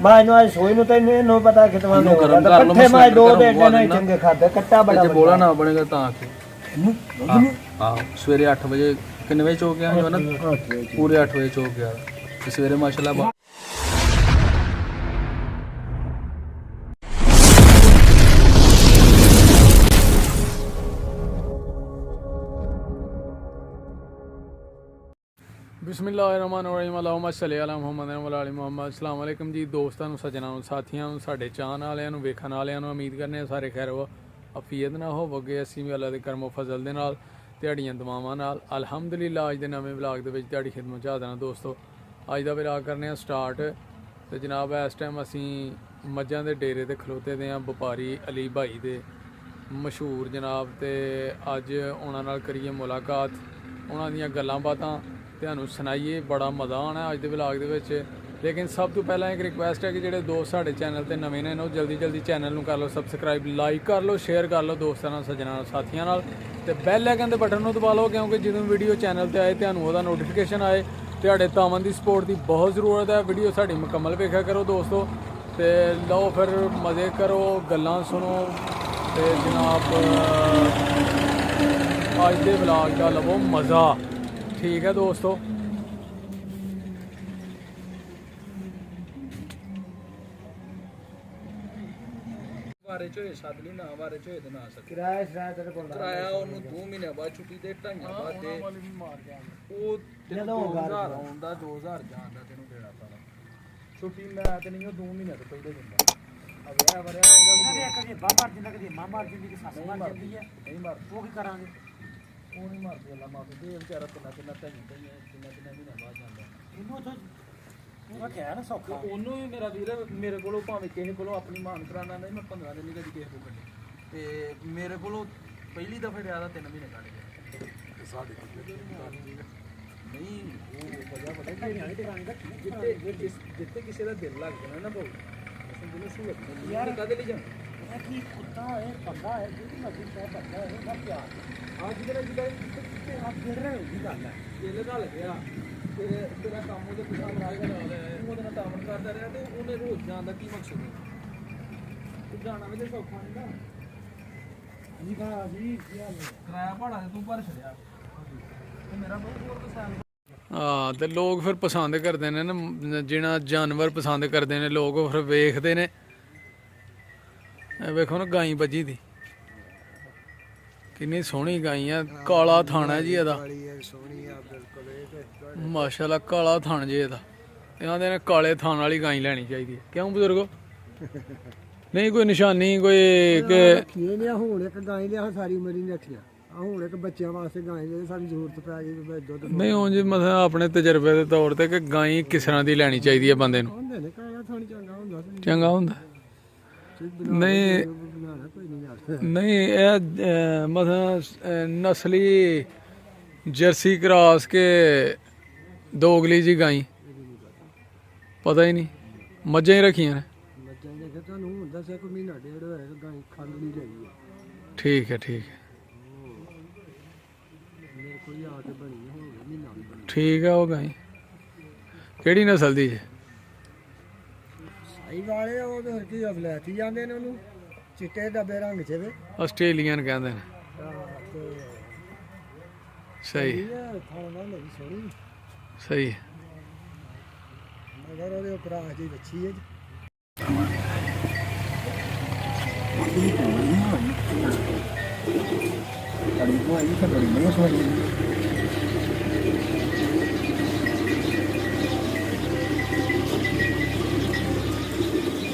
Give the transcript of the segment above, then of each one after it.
ਮੈਂ ਨੂੰ ਅੱਜ ਸੋਈ ਨੂੰ ਤੈਨੂੰ ਇਹਨੂੰ ਪਤਾ ਕਿਤਨਾ ਦੇ ਪੱਠੇ ਮੈਂ ਦੋ ਦੇ ਦੇਣਾ ਚੰਗੇ ਖਾਦੇ ਕੱਟਾ ਬੜਾ ਬੋਲਾ ਨਾ ਬਣੇਗਾ ਤਾਂ ਕਿ ਹਾਂ ਸਵੇਰੇ 8 ਵਜੇ ਕਿੰਨੇ ਵਜੇ ਚੋ ਗਿਆ ਜੋ ਨਾ ਪੂਰੇ 8 ਵਜੇ ਚੋ ਗਿਆ ਤੇ ਸਵੇਰੇ ਮਾਸ਼ਾਅੱਲਾ ਬਿਸਮਿਲ੍ਲਾਹਿਰਰਹਿਮਾਨਿਰਰਹੀਮ ਅल्लाहुम्मा सल्लि अला मुहम्मद व अला मुहम्मद। अस्सलाम वालेकुम जी ਦੋਸਤਾਂ ਨੂੰ ਸੱਜਣਾਂ ਨੂੰ ਸਾਥੀਆਂ ਨੂੰ ਸਾਡੇ ਚਾਹਣ ਵਾਲਿਆਂ ਨੂੰ ਵੇਖਣ ਵਾਲਿਆਂ ਨੂੰ ਉਮੀਦ ਕਰਨੇ ਸਾਰੇ ਖੈਰ ਅਫੀਅਤ ਨਾਲ ਹੋਵੋਗੇ। ਅਸੀਂ ਵੀ ਅੱਲਾ ਦੇ ਕਰਮੋ ਫਜ਼ਲ ਦੇ ਨਾਲ ਤੁਹਾਡੀਆਂ ਦੁਆਵਾਂ ਨਾਲ ਅਲਹਮਦੁਲਿਲਾ ਅੱਜ ਦੇ ਨਵੇਂ ਵਲੌਗ ਦੇ ਵਿੱਚ ਤੁਹਾਡੀ ਖਿਦਮਤ 'ਚ ਹਾਜ਼ਰ ਹਾਂ ਦੋਸਤੋ। ਅੱਜ ਦਾ ਵਲੌਗ ਕਰਨੇ ਆ ਸਟਾਰਟ ਤੇ ਜਨਾਬ ਇਸ ਟਾਈਮ ਅਸੀਂ ਮੱਝਾਂ ਦੇ ਡੇਰੇ ਤੇ ਖਲੋਤੇ ਦੇ ਹਾਂ ਵਪਾਰੀ ਅਲੀ ਭਾਈ ਦੇ ਮਸ਼ਹੂਰ ਜਨਾਬ। ਤੇ ਅੱਜ ਉਹਨਾਂ ਨਾਲ ਕਰੀਏ ਮੁਲਾਕਾਤ, ਉਹਨਾਂ ਦੀਆਂ ਗੱਲਾਂ ਬਾਤਾਂ ਤੁਹਾਨੂੰ ਸੁਣਾਈਏ। ਬੜਾ ਮਜ਼ਾ ਆਉਣਾ ਅੱਜ ਦੇ ਵਲੌਗ ਦੇ ਵਿੱਚ। ਲੇਕਿਨ ਸਭ ਤੋਂ ਪਹਿਲਾਂ ਇੱਕ ਰਿਕੁਐਸਟ ਹੈ ਕਿ ਜਿਹੜੇ ਦੋਸਤ ਸਾਡੇ ਚੈਨਲ ਤੇ ਨਵੇਂ ਨੇ ਉਹ ਜਲਦੀ ਚੈਨਲ ਨੂੰ ਕਰ ਲਓ ਸਬਸਕ੍ਰਾਈਬ, ਲਾਈਕ ਕਰ ਲਓ, ਸ਼ੇਅਰ ਕਰ ਲਓ ਦੋਸਤਾਂ ਨਾਲ, ਸੱਜਣਾਂ ਨਾਲ, ਸਾਥੀਆਂ ਨਾਲ, ਤੇ ਬੈਲ ਆਈਕਨ ਦੇ ਬਟਨ ਨੂੰ ਦਬਾ ਲਓ ਕਿਉਂਕਿ ਜਦੋਂ ਵੀਡੀਓ ਚੈਨਲ ਤੇ ਆਏ ਤੁਹਾਨੂੰ ਉਹਦਾ ਨੋਟੀਫਿਕੇਸ਼ਨ ਆਏ। ਤੁਹਾਡੇ ਤਾਵਾਂ ਦੀ ਸਪੋਰਟ ਦੀ ਬਹੁਤ ਜ਼ਰੂਰਤ ਹੈ। ਵੀਡੀਓ ਸਾਡੀ ਮੁਕੰਮਲ ਵੇਖਿਆ ਕਰੋ ਦੋਸਤੋ ਤੇ ਲਓ ਫਿਰ ਮਜ਼ੇ ਕਰੋ, ਗੱਲਾਂ ਸੁਣੋ ਤੇ ਜਨਾਬ ਅੱਜ ਦੇ ਵਲੌਗ ਦਾ ਲਵੋ ਮਜ਼ਾ। ਠੀਕ ਹੈ ਦੋਸਤੋ। ਬਾਰੇ ਚੋਏ ਸੱਦ ਲਈ ਨਾ ਬਾਰੇ ਚੋਏ ਤੇ ਨਾ ਸਕ ਕਿਰਾਇਆ ਤੇਰੇ ਕੋਲ ਕਰਾਇਆ ਉਹਨੂੰ 2 ਮਹੀਨੇ ਬਾਅਦ ਛੁੱਟੀ ਦੇ 2.5 ਬਾਅਦ ਦੇ ਉਹ ਜਦੋਂ 2000 ਆਉਂਦਾ 2000 ਜਾਂਦਾ ਤੈਨੂੰ ਦੇਣਾ ਪੈਣਾ ਛੁੱਟੀ। ਮੈਂ ਤੇ ਨਹੀਂ ਉਹ 2 ਮਹੀਨੇ ਤੋਂ ਪਹਿਲੇ ਦਿੰਦਾ ਆ ਵਿਆਹ ਵਰਿਆ ਇਹਦਾ ਕਦੇ ਬਾਬਾ ਜਿੰਦਾ ਕਦੇ ਮਾਮਾ ਜਿੰਦੀ ਕਿ ਸੱਸ ਮਾਰ ਜਾਂਦੀ ਹੈ ਨਹੀਂ ਮਰ ਉਹ ਕੀ ਕਰਾਂਗੇ? ਉਹ ਨਹੀਂ ਮਰਦੀ ਅੱਲਾ ਮਾਫੀ ਦੇ ਵਿਚਾਰਾ ਕਿੰਨਾ ਮਹੀਨਾ ਬਾਅਦ ਜਾਂਦਾ ਇਹਨੂੰ ਉਥੋਂ ਉਹ ਰੱਖਿਆ ਨਾ ਸੌਖਾ। ਉਹਨੂੰ ਵੀ ਮੇਰਾ ਵੀਰ ਮੇਰੇ ਕੋਲੋਂ ਭਾਵੇਂ ਕਿਸੇ ਕੋਲੋਂ ਆਪਣੀ ਮਾਨ ਕਰਾਣਾ ਨਹੀਂ, ਮੈਂ 15 ਦਿਨ ਨਹੀਂ ਕਦੀ ਕਿਸੇ ਕੋਲ ਕੱਢੇ ਤੇ ਮੇਰੇ ਕੋਲੋਂ ਪਹਿਲੀ ਦਫੇ ਰਿਆ ਦਾ 3 ਮਹੀਨੇ ਕੱਢ ਗਿਆ ਸਾਡੇ ਨਹੀਂ ਉਹ ਵਜ੍ਹਾ ਪਤਾ ਜਿੱਥੇ ਕਿਸੇ ਦਾ ਦਿਲ ਲੱਗ ਜਾਣਾ ਨਾ ਬਹੁਤ ਯਾਰ ਕਦੇ ਲਈ ਜਾਣਾ ਕੀ ਕੁੱਤਾ ਹੈ ਬੰਦਾ ਹੈ ਜਿਹੜੀ ਮਰਜ਼ੀ ਚਾਹ ਬੰਦਾ ਹੈ ਸਭ ਪਿਆਰ ਅੱਜ ਜਿਹੜਾ ਜਿਹੜਾ ਆਪ ਗਿਰ ਰਹੇ ਹੋ ਦੀ ਗੱਲ ਹੈ ਦਿਲ ਨਾਲ ਗਿਆ ਤੇਰਾ ਕੰਮ ਉਹਦੇ ਪਿੱਛੇ ਲਾ ਕੇ ਉਹਦੇ ਨਾਲ ਤਾਮਨ ਕਰਦਾ ਰਿਹਾ ਤੇ ਉਹਨੇ ਰੋਜ਼ ਜਾਣ ਦਾ ਕੀ ਮਕਸਦ ਹੈ? ਜਾਣਾ ਵੀ ਤੇ ਸੌਖਾ ਨਹੀਂ ਨਾ ਜੀ ਕਹਾ ਜੀ ਕਿਰਾਇਆ ਭਾੜਾ ਤੇ ਤੂੰ ਭਰ ਛੜਿਆ ਤੇ ਮੇਰਾ ਬਹੁਤ ਹੋਰ ਪਸੰਦ ਹਾਂ। ਤੇ ਲੋਕ ਫਿਰ ਪਸੰਦ ਕਰਦੇ ਨੇ ਨਾ ਜਿਹੜਾ ਜਾਨਵਰ ਪਸੰਦ ਕਰਦੇ ਨੇ ਲੋਕ ਫਿਰ ਵੇਖਦੇ ਨੇ। ਇਹ ਵੇਖੋ ਨਾ ਗਾਈ ਬੱਜੀ ਦੀ ਕਿੰਨੀ ਸੋਹਣੀ ਗਾਈ ਆ, ਕਾਲਾ ਥਾਣਾ ਜੀ ਇਹਦਾ ਮਾਸ਼ਾਅੱਲਾ, ਕਾਲਾ ਥਣ ਜੇ ਇਹਦਾ। ਇਹਨਾਂ ਦੇ ਕਾਲੇ ਥਣ ਵਾਲੀ ਗਾਈ ਲੈਣੀ ਚਾਹੀਦੀ ਹੈ ਕਿਉਂ ਬਜ਼ੁਰਗੋ? ਨਹੀਂ ਕੋਈ ਨਿਸ਼ਾਨੀ ਕੋਈ ਕਿ ਹੁਣ ਇੱਕ ਗਾਂ ਲਿਆ ਸਾਰੀ ਉਮਰ ਹੀ ਨਹੀਂ ਰੱਖਿਆ। ਹੁਣ ਇੱਕ ਬੱਚਿਆਂ ਵਾਸਤੇ ਗਾਂ ਲਈ ਸਾਡੀ ਜ਼ਰੂਰਤ ਪੈ ਗਈ ਦੁੱਧ ਨਹੀਂ ਹੁਣ ਜੀ ਮਤਲਬ ਆਪਣੇ ਤਜਰਬੇ ਦੇ ਤੌਰ ਤੇ ਕਿ ਗਾਈ ਕਿਸ ਤਰ੍ਹਾਂ ਦੀ ਲੈਣੀ ਚਾਹੀਦੀ ਹੈ ਬੰਦੇ ਨੂੰ? ਹੁੰਦੇ ਨੇ ਕਾਲਾ ਥਣ ਚੰਗਾ ਹੁੰਦਾ ਨਹੀਂ ਨਹੀਂ ਇਹ ਮਤਲਬ ਨਸਲੀ ਜਰਸੀ ਕਰਾਸ ਕੇ ਦੋਗਲੀ ਜੀ ਗਾਈ ਪਤਾ ਹੀ ਨਹੀਂ। ਮੱਝਾਂ ਹੀ ਰੱਖੀਆਂ ਨੇ। ਤੁਹਾਨੂੰ ਹੁੰਦਾ ਸੀ ਕੋਈ ਮਹੀਨਾ ਡੇਢ ਹੋਇਆ ਗਾਂ ਖੰਡ ਨਹੀਂ ਲਈ ਠੀਕ ਹੈ ਠੀਕ ਹੈ ਮੇਰੇ ਕੋਲ ਆ ਕੇ ਬਣੀ ਹੋ ਗਿਆ ਮਹੀਨਾ ਵੀ ਬਣੀ ਠੀਕ ਹੈ। ਉਹ ਗਾਈ ਕਿਹੜੀ ਨਸਲ ਦੀ ਹੈ? ਸਾਈ ਵਾਲੇ ਉਹ ਤੇ ਕੀ ਅਫਲੈਤੀ ਜਾਂਦੇ ਨੇ ਉਹਨੂੰ ਚਿੱਟੇ ਡੱਬੇ ਰੰਗ ਚ ਵੇ ਆਸਟ੍ਰੇਲੀਅਨ ਕਹਿੰਦੇ ਨੇ। ਸਹੀ ਸਹੀ ਹੈ। ਮਗਰ ਉਹਦੇ ਉੱਪਰ ਆ ਜੀ ਬੱਚੀ ਹੈ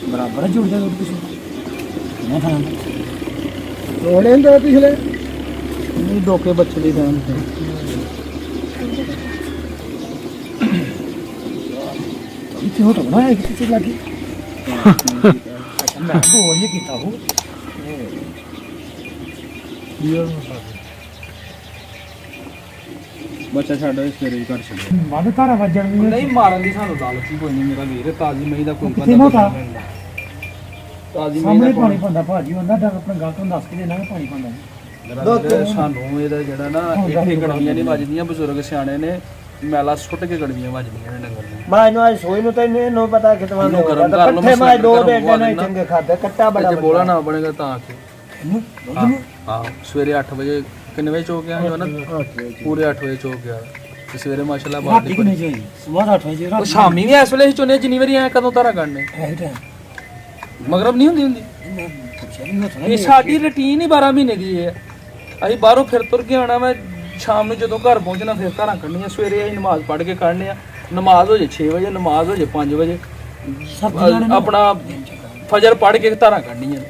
बराबर जुड़ जाए पिछले थोड़े दो पिछले नहीं दो के बच्चे दी दैन इतने होता बना है किसी लगी मैं तो ये कितना हूँ ਬੱਚਾ ਛੱਡ ਇਸ ਤੇਰੇ ਘਰ ਛੱਡ ਵੱਧ ਧਾਰਾ ਵੱਜਣ ਦੀ ਨਹੀਂ ਮਾਰਨ ਦੀ ਸਾਨੂੰ ਲਾਲਚ ਹੀ ਕੋਈ ਨਹੀਂ ਮੇਰਾ ਵੀਰ। ਤਾਜ਼ੀ ਮਈ ਦਾ ਕੋਈ ਕਿੱਥੇ ਮੋਟਾ ਤਾਜ਼ੀ ਮਈ ਸਾਹਮਣੇ ਦਾ ਪਾਣੀ ਪਾਉਂਦਾ ਭਾਜੀ ਹੁੰਦਾ ਤਾਂ ਆਪਣਾ ਗੱਲ ਤੋਂ ਦੱਸ ਕੇ ਦੇਣਾ ਪਾਣੀ ਪਾਉਂਦਾ ਸਾਨੂੰ ਇਹਦਾ ਜਿਹੜਾ ਨਾ ਇੱਥੇ ਗੜੀਆਂ ਨਹੀਂ ਵੱਜਦੀਆਂ। ਬਜ਼ੁਰਗ ਸਿਆਣੇ ਨੇ ਮੈਲਾ ਸੁੱਟ ਕੇ ਗੜਵੀਆਂ ਵੱਜਦੀਆਂ ਨੇ ਡੰਗਰ ਨੂੰ। ਮੈਂ ਇਹਨੂੰ ਅੱਜ ਸੋਈ ਨੂੰ ਤੈਨੂੰ ਇਹਨੂੰ ਪਤਾ ਕਿਤਵਾ ਇਹਨੂੰ ਗਰਮ ਕਰ ਲਓ, ਪੱਠੇ ਮੈਂ ਦੋ ਦੇ ਗਰਮ ਦੇਣਾ ਚੰਗੇ ਖਾਦੇ ਕੱਟਾ ਬੜਾ ਜੇ ਬੋਲਾ ਨਾ ਬਣੇਗਾ ਤਾਂ ਕਿ ਹਾਂ ਸਵੇਰੇ 8 ਵਜੇ ਕਿੰਨੇ ਵਜੇ ਚੋ ਗਿਆ ਜੋ ਨਾ ਪੂਰੇ 8 ਵਜੇ ਚੋ ਗਿਆ ਤੇ ਸਵੇਰੇ ਮਾਸ਼ਾਅੱਲਾ ਬਾਅਦ ਦੀ ਨਹੀਂ ਚਾਹੀਦੀ ਸਵੇਰ 8 ਵਜੇ ਉਹ ਸ਼ਾਮੀ ਵੀ ਇਸ ਵੇਲੇ ਹੀ ਚੋਨੇ ਜਿੰਨੀ ਵਾਰੀ ਆਏ ਕਦੋਂ ਤਾਰਾ ਕਰਨੇ ਮਗਰਬ ਨਹੀਂ ਹੁੰਦੀ ਇਹ ਸਾਡੀ ਰੁਟੀਨ ਹੀ 12 ਮਹੀਨੇ ਦੀ ਹੈ। ਅਸੀਂ ਬਾਹਰੋਂ ਫਿਰ ਤੁਰ ਕੇ ਆਉਣਾ ਮੈਂ ਸ਼ਾਮ ਨੂੰ ਜਦੋਂ ਘਰ ਪਹੁੰਚਣਾ ਫਿਰ ਧਾਰਾਂ ਕੱਢਣੀਆਂ ਸਵੇਰੇ ਅਸੀਂ ਨਮਾਜ਼ ਪੜ੍ਹ ਕੇ ਕੱਢਣੇ ਆ ਨਮਾਜ਼ ਹੋ ਜੇ 6 ਵਜੇ ਨਮਾਜ਼ ਹੋ ਜੇ 5 ਵਜੇ ਆਪਣਾ ਫਜਰ ਪੜ੍ਹ ਕੇ ਧਾਰਾਂ ਕੱਢਣੀਆਂ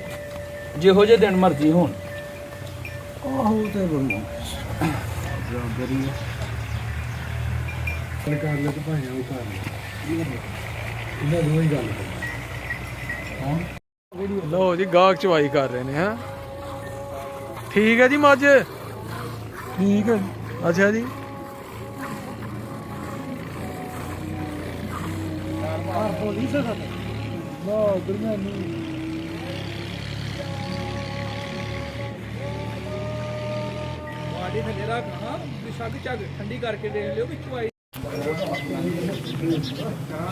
ਜਿਹੋ ਜਿਹੇ ਦਿਨ ਮਰਜ਼ੀ ਹੋਣ। ਉਹ ਤੇ ਬੰਦਾ ਕਰ ਲੈ ਤੇ ਭਾਵੇਂ ਉਹ ਕਰ ਲੈ ਇਹਦਾ ਦੋਈ ਗੱਲ ਲਓ ਜੀ ਗਾਹਕ ਚਵਾਈ ਕਰ ਰਹੇ ਨੇ ਹਾਂ ਠੀਕ ਹੈ ਜੀ ਮੱਝ ਠੀਕ ਹੈ ਅੱਛਾ ਜੀ ਆਰ ਬੋਲੀ ਸਕਦਾ ਨਾ ਉਧਰ ਮੈਂ ਨਹੀਂ ਤੁਹਾਡੀ ਥੱਲੇ ਰੱਖਣਾ ਸ਼ੱਕ ਝੱਗ ਠੰਡੀ ਕਰਕੇ ਦੇਖ ਲਿਓ ਵਿੱਚੋਂ ਆਈ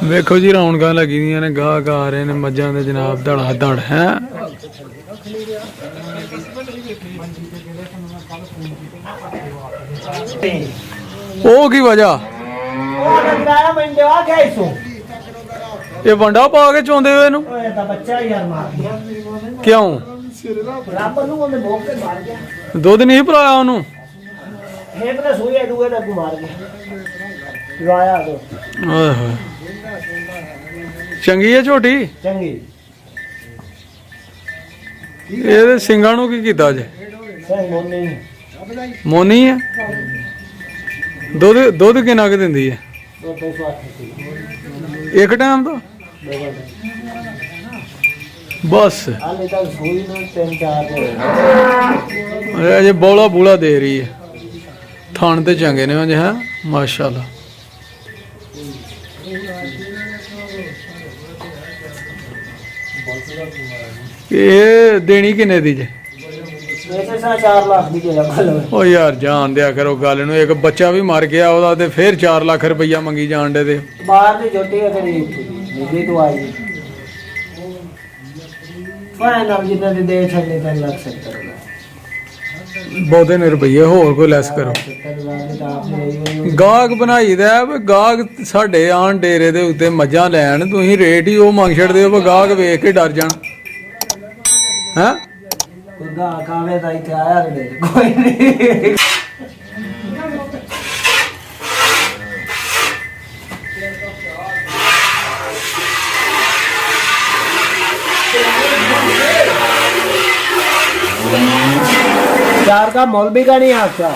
ਵੇਖੋ ਜੀ ਰੌਣਕਾਂ ਲੱਗੀ ਦੀਆਂ ਨੇ ਗਾਹਕ ਆ ਰਹੇ ਨੇ ਮੱਝਾਂ ਦੇ ਜਨਾਬ ਧੜਾ ਧੜ ਹੈ ਉਹ ਕੀ ਵਜ੍ਹਾ ਉਹ ਰੰਗਾਇਆ ਮੈਂ ਦੇਵਾ ਗਿਆ ਇਸੋ ਇਹ ਵੰਡਾ ਪਾ ਕੇ ਚੋਂਦੇ ਹੋਏ ਇਹਨੂੰ ਓਏ ਤਾਂ ਬੱਚਾ ਯਾਰ ਮਾਰ ਗਿਆ ਕਿਉਂ ਰੱਬ ਨੂੰ ਉਹਨੇ ਭੋਗ ਕੇ ਮਾਰ ਗਿਆ ਦੁੱਧ ਨਹੀਂ ਪਿਲਾਇਆ ਉਹਨੂੰ ਇਹ ਤਾਂ ਸੂਏ ਦੂਏ ਦਾ ਮਾਰ ਗਿਆ ਲਾਇਆ ਦੋ ਓਏ ਹੋਏ ਚੰਗੀ ਹੈ ਝੋਟੀ ਚੰਗੀ ਇਹਦੇ ਸਿੰਘਾਂ ਨੂੰ ਕੀ ਕੀਤਾ ਜੇ ਸਹੀ ਮੋਨੀ ਮੋਨੀ ਹੈ ਦੁੱਧ ਕਿੰਨਾ ਕੁ ਦਿੰਦੀ ਹੈ ਉਹ ਪੈਸਾ ਆਖੀ ਇੱਕ ਟਾਈਮ ਦਾ ਬਸ ਹਾਲੇ ਤੱਕ ਸੂਈ ਨੂੰ 3-4 ਦੇ ਅਜੇ ਬੋਲਾ ਬੂਲਾ ਦੇ ਰਹੀ ਹੈ ਥਣ ਤੇ ਚੰਗੇ ਨੇ ਅਜੇ ਹੈ ਮਾਸ਼ਾਅੱਲਾ ਇਹ ਦੇਣੀ ਕਿੰਨੇ ਦੀ ਜੇ ਵੈਸੇ 4 ਲੱਖ ਦੀ ਜਗ੍ਹਾ ਭਲੋ ਓ ਯਾਰ ਜਾਣ ਦਿਆ ਕਰੋ ਗੱਲ ਨੂੰ ਇੱਕ ਬੱਚਾ ਵੀ ਮਰ ਗਿਆ ਉਹਦਾ ਤੇ ਫਿਰ 4 ਲੱਖ ਰੁਪਈਆ ਮੰਗੀ ਜਾਣ ਦੇ ਤੇ ਬਾਹਰ ਦੀ ਜੋਟੀ ਹੈ ਤੇਰੀ ਮੁੰਡੇ ਤੋਂ ਆਈ ਫਾਈਨਲ ਜਿੰਨਾ ਦੇ ਦੇ ਛੱਡੇ 3 ਲੱਖ 70 ਬਹੁਤੇ ਨੇ ਰੁਪਈਏ ਹੋਰ ਕੋਈ ਲੈਸ ਕਰੋ 70 ਲੱਖ ਦੀ ਤਾਂ ਆਪਨੇ ਗਾਹਕ ਬਣਾਈਦਾ ਹੈ ਵੀ ਗਾਹਕ ਸਾਡੇ ਆਣ ਡੇਰੇ ਦੇ ਉੱਤੇ ਮੱਝਾਂ ਲੈਣ ਤੁਸੀਂ ਰੇਟ ਹੀ ਉਹ ਮੰਗ ਛੱਡਦੇ ਹੋ ਵੀ ਗਾਹਕ ਵੇਖ ਕੇ ਡਰ ਜਾਣ ਹੈ ਖੁਦਾ ਕਾਵੇ ਦਾ ਇੱਥੇ ਆਇਆ ਰੇ ਕੋਈ ਨਹੀਂ चार का मौलवी का नहीं आता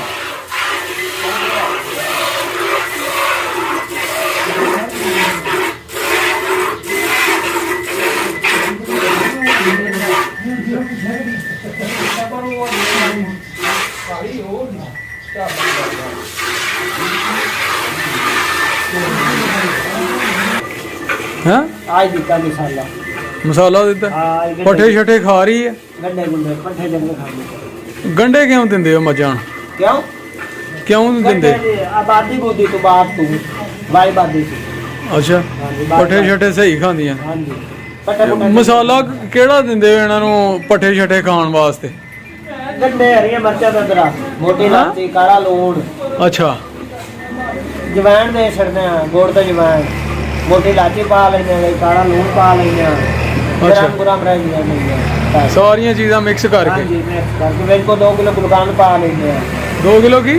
ਹੈ आज दिता मसाला ਮਸਾਲਾ ਦਿੱਤਾ ਪੱਠੇ ਛੱਠੇ ਖਾ ਰਹੀ ਹੈ गंडे गुंडे पट्ठे जंगल खाने ਗੰਡੇ ਕਿਉਂ ਦਿੰਦੇ ਹੋ ਮੱਝਾਂ ਨੂੰ? क्यों ਕਿਉਂ ਨਹੀਂ ਦਿੰਦੇ आबादी बोदी तो बात तू भाई बादी थी ਅੱਛਾ ਪੱਠੇ ਛੱਠੇ ਸਹੀ ਖਾਂਦੀਆਂ हाँ जी पट्ठे पुट्ठे ਮਸਾਲਾ ਕਿਹੜਾ ਦਿੰਦੇ ਹੋ ਇਹਨਾਂ ਨੂੰ ਪੱਠੇ ਛੱਠੇ ਖਾਣ ਵਾਸਤੇ गंडे हरिया मिर्चा ददरा मोटी लाची काला लूण ਅੱਛਾ जवैन दे छड़ने गुड़ ते जवैन मोटी लाची पा लेने काला लूण पा लेने गरम गरम रह गया ਸਾਰੀਆਂ ਚੀਜ਼ਾਂ ਮਿਕਸ हाँ ਕਰਕੇ जी मिक्स करके वेज को 2 किलो गुलकान पा लेने 2 ਕਿਲੋ ਕੀ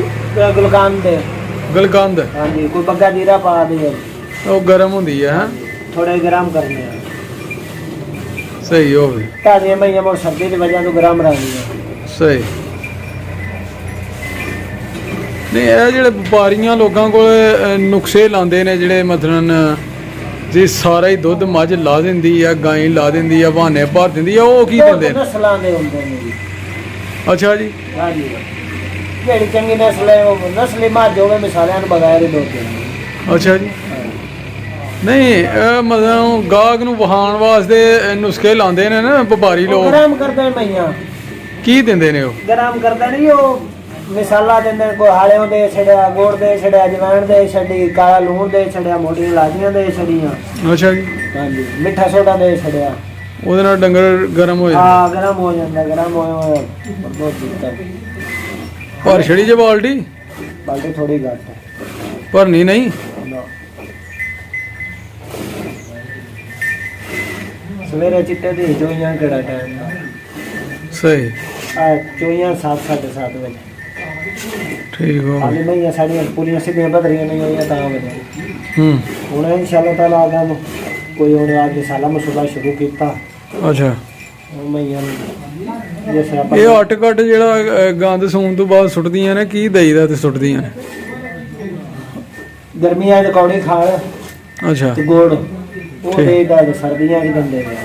गुलकान दे ਗਲਕੰਦ हाँ जी कोई बग्गा जीरा पा दे ਉਹ ਗਰਮ ਹੁੰਦੀ ਹੈ ਹੈਂ? थोड़े गरम करने ਸਹੀ ਹੋਵੇ ताज़ी महीने में सर्दी की वजह तो गरम रहनी है ਸਹੀ ਨਹੀਂ ਇਹ ਜਿਹੜੇ ਵਪਾਰੀਆਂ ਲੋਕਾਂ ਕੋਲ ਨੁਕਸੇ ਲਾਉਂਦੇ ਨੇ ਜਿਹੜੇ ਮਤਲਬ ਜੀ ਸਾਰਾ ਹੀ ਦੁੱਧ ਮੱਝ ਲਾ ਦਿੰਦੀ ਆ ਗਾਂ ਲਾ ਦਿੰਦੀ ਆ ਬਹਾਨੇ ਭਰ ਦਿੰਦੀ ਆ ਉਹ ਕੀ ਦਿੰਦੇ ਨੇ नस्लां दे हुंदे ने जी ਅੱਛਾ ਜੀ हाँ जी जेड़ी चंगी नस्ल है वो नस्ली मझ होवे मिसालियां ਨੂੰ ਬਗੈਰ ਹੀ ਦੁੱਧ ਦੇਣੀ ਅੱਛਾ ਜੀ ਨਹੀਂ ਇਹ ਮਤਲਬ ਗਾਹਕ ਨੂੰ ਵਹਾਉਣ ਵਾਸਤੇ ਨੁਸਖੇ ਲਾਉਂਦੇ ਨੇ ਨਾ ਵਪਾਰੀ ਲੋਕ ਗਰਮ ਕਰਦੇ ਮਈਆਂ ਕੀ ਦਿੰਦੇ ਨੇ ਉਹ ਗਰਮ ਕਰਦਾ ਨਹੀਂ ਉਹ ਮਿਸਾਲਾ ਦਿੰਦੇ ਕੋਈ ਹਾਲਿਓਂ ਦੇ ਛੜਿਆ, ਗੁੜ ਦੇ ਛੜਿਆ, ਜਵੈਣ ਦੇ ਛੜੀ, ਕਾਲਾ ਲੂਣ ਦੇ ਛੜਿਆ, ਮੋਟੀਆਂ ਇਲਾਚੀਆਂ ਦੇ ਛੜੀਆਂ। ਅੱਛਾ ਜੀ, ਹਾਂਜੀ, ਮਿੱਠਾ ਸੋਡਾ ਦੇ ਛੜਿਆ। ਉਹਦੇ ਨਾਲ ਡੰਗਰ ਗਰਮ ਹੋ ਜਾਂਦਾ। ਹਾਂ, ਗਰਮ ਹੋ ਜਾਂਦਾ, ਗਰਮ ਹੋਇਆ ਬਹੁਤ ਦਿੱਕਤ। ਭਰ ਛੜੀ ਜੇ ਬਾਲਟੀ? ਬਾਲਟੀ ਥੋੜੀ ਘੱਟ ਹੈ। ਭਰਨੀ ਨਹੀਂ? ਨਾ। ਸਵੇਰੇ ਚਿੱਟੇ ਦੀ ਚੋਈਆਂ ਕਿਹੜਾ ਟਾਈਮ ਦਾ? ਸਹੀ, ਆ ਚੋਈਆਂ 7:30 ਵਜੇ। ਠੀਕ ਹੋ ਹਾਲੇ ਨਹੀਂ ਸਾਡੀਆਂ ਪੂਰੀਆਂ ਸਿੱਧੀਆਂ ਬਦਰੀਆਂ ਨਹੀਂ ਹੋਈਆਂ ਤਾਂ ਵਜੇ। ਹੁਣ ਇਨਸ਼ਾਅੱਲਾ ਤਾਲਾ ਆਗਾ ਕੋਈ ਹੁਣ ਅੱਜ ਸਾਲਾ ਮਸੂਲਾ ਸ਼ੁਰੂ ਕੀਤਾ। ਅੱਛਾ, ਹੁਣ ਮਈਆਂ ਜਿਸ ਆਪਾਂ ਇਹ ਅੱਟ ਕੱਟ ਜਿਹੜਾ ਗੰਦ ਸੂਣ ਤੋਂ ਬਾਅਦ ਸੁੱਟਦੀਆਂ ਨੇ, ਕੀ ਦਈਦਾ ਤੇ ਸੁੱਟਦੀਆਂ ਨੇ? ਗਰਮੀਆਂ 'ਚ ਕੌੜੀ ਖਾਲ ਅੱਛਾ, ਤੇ ਗੁੜ ਉਹ ਦੇਈਦਾ, ਤੇ ਸਰਦੀਆਂ 'ਚ ਗੰਡੇ ਦੇ।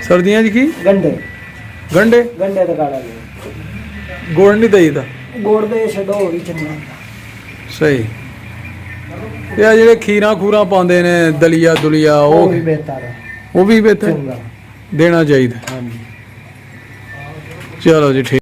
ਸਰਦੀਆਂ 'ਚ ਕੀ? ਗੰਡੇ ਗੰਡੇ? ਗੰਡੇ ਤੇ ਕਾੜਾ ਦੇ। ਗੁੜ ਨਹੀਂ ਦਈਦਾ? ਗੁੜ ਦੇ ਛੱਡੋ ਵੀ ਚੰਗਾ। ਸਹੀ। ਤੇ ਆ ਜਿਹੜੇ ਖੀਰਾਂ ਖੂਰਾਂ ਪਾਉਂਦੇ ਨੇ, ਦਲੀਆ ਦੁਲੀਆ, ਉਹ ਉਹ ਵੀ ਬਿਹਤਰ ਹੈ, ਉਹ ਵੀ ਬਿਹਤਰ ਚੰਗਾ। ਦੇਣਾ ਚਾਹੀਦਾ। ਹਾਂਜੀ। ਚਲੋ ਜੀ, ਠੀਕ।